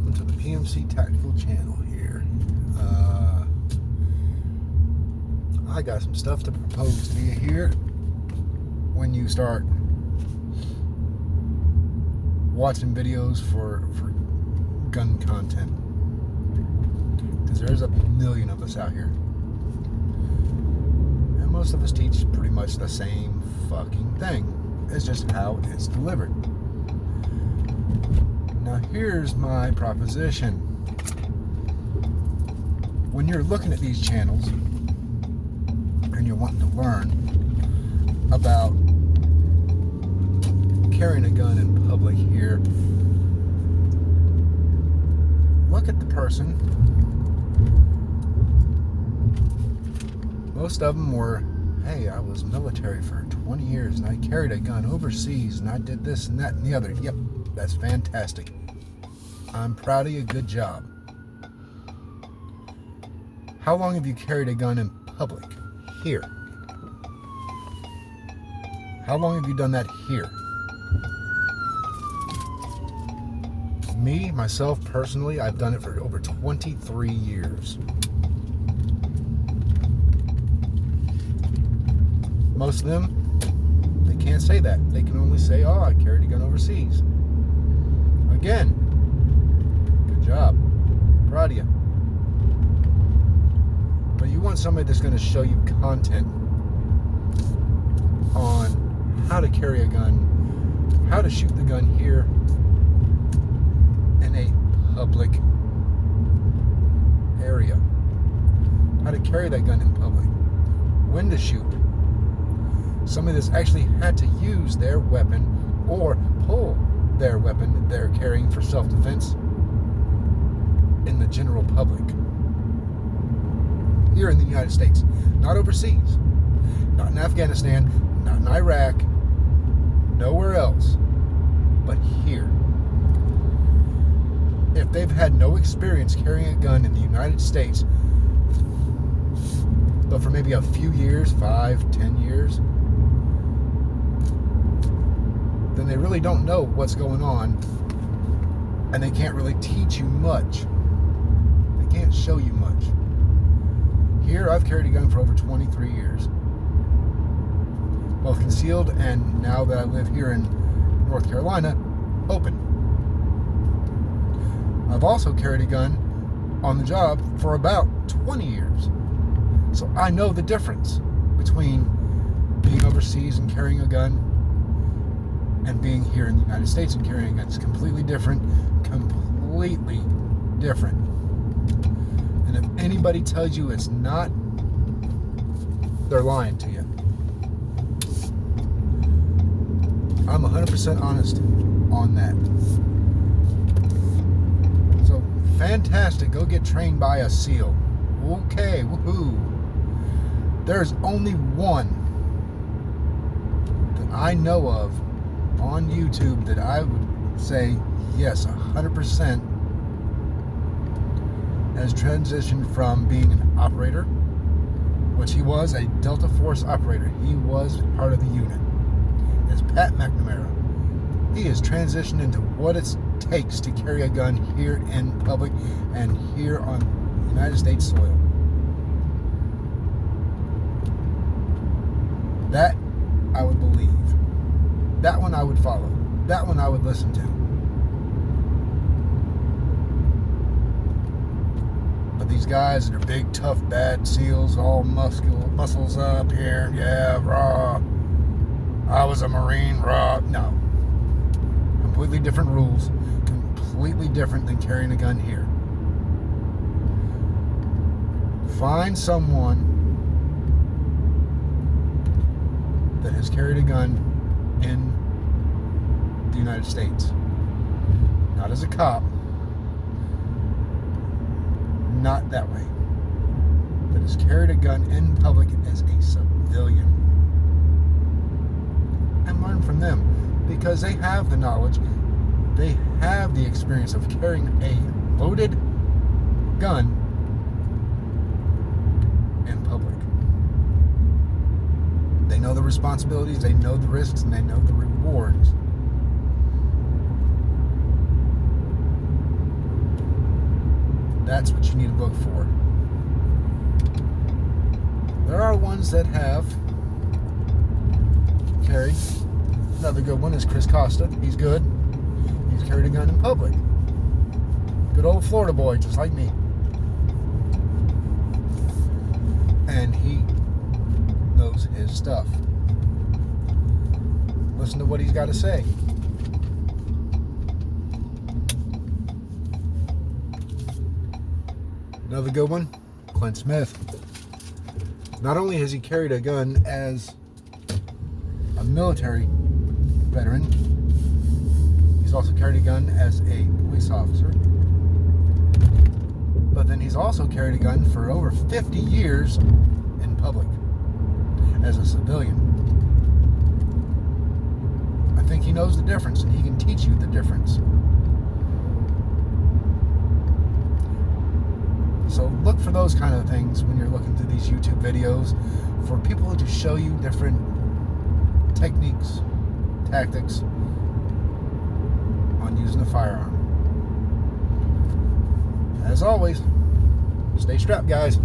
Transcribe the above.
welcome to the PMC Tactical channel here. I got some stuff to propose to you here when you start watching videos for gun content, because there's a million of us out here, and most of us teach pretty much the same fucking thing. It's just how it's delivered. Now here's my proposition. When you're looking at these channels and you're wanting to learn about carrying a gun in public here, look at the person. Most of them were, hey, I was military for 20 years and I carried a gun overseas and I did this and that and the other. Yep, that's fantastic. I'm proud of you. Good job. How long have you carried a gun in public? Here. How long have you done that here? Me, myself, personally, I've done it for over 23 years. Most of them, they can't say that. They can only say, oh, I carried a gun overseas. Again, good job. Proud of you. But you want somebody that's going to show you content on how to carry a gun, how to shoot the gun here in a public area, how to carry that gun in public, when to shoot. Somebody that's actually had to use their weapon or pull their weapon that they're carrying for self-defense in the general public. Here in the United States, not overseas, not in Afghanistan, not in Iraq, nowhere else, but here. If they've had no experience carrying a gun in the United States, but for maybe a few years, 5, 10 years, then they really don't know what's going on, and they can't really teach you much. They can't show you much. Here, I've carried a gun for over 23 years, both concealed and, now that I live here in North Carolina, open. I've also carried a gun on the job for about 20 years, so I know the difference between being overseas and carrying a gun and being here in the United States and carrying a gun. It's completely different, completely different. And if anybody tells you it's not, they're lying to you. I'm 100% honest on that. So, fantastic. Go get trained by a SEAL. Okay, woohoo. There's only one that I know of on YouTube that I would say, yes, 100% has transitioned from being an operator, which he was a Delta Force operator. He was part of the unit. It's Pat McNamara. He has transitioned into what it takes to carry a gun here in public and here on United States soil. That I would believe. That one I would follow. That one I would listen to. But these guys that are big, tough, bad SEALs, all muscles up here, yeah, raw. I was a Marine, raw. No. Completely different rules. Completely different than carrying a gun here. Find someone that has carried a gun in the United States. Not as a cop. Not that way. That has carried a gun in public as a civilian. And learn from them, because they have the knowledge. They have the experience of carrying a loaded gun in public. They know the responsibilities, they know the risks, and they know the rewards. that's what you need to look for. There are ones that have carried. Another good one is Chris Costa. He's good. He's carried a gun in public. Good old Florida boy, just like me. And he knows his stuff. Listen to what he's got to say. Another good one, Clint Smith. Not only has he carried a gun as a military veteran, he's also carried a gun as a police officer. But then he's also carried a gun for over 50 years in public as a civilian. I think he knows the difference, and he can teach you the difference. So look for those kind of things when you're looking through these YouTube videos, for people to show you different techniques, tactics on using a firearm. As always, stay strapped, guys.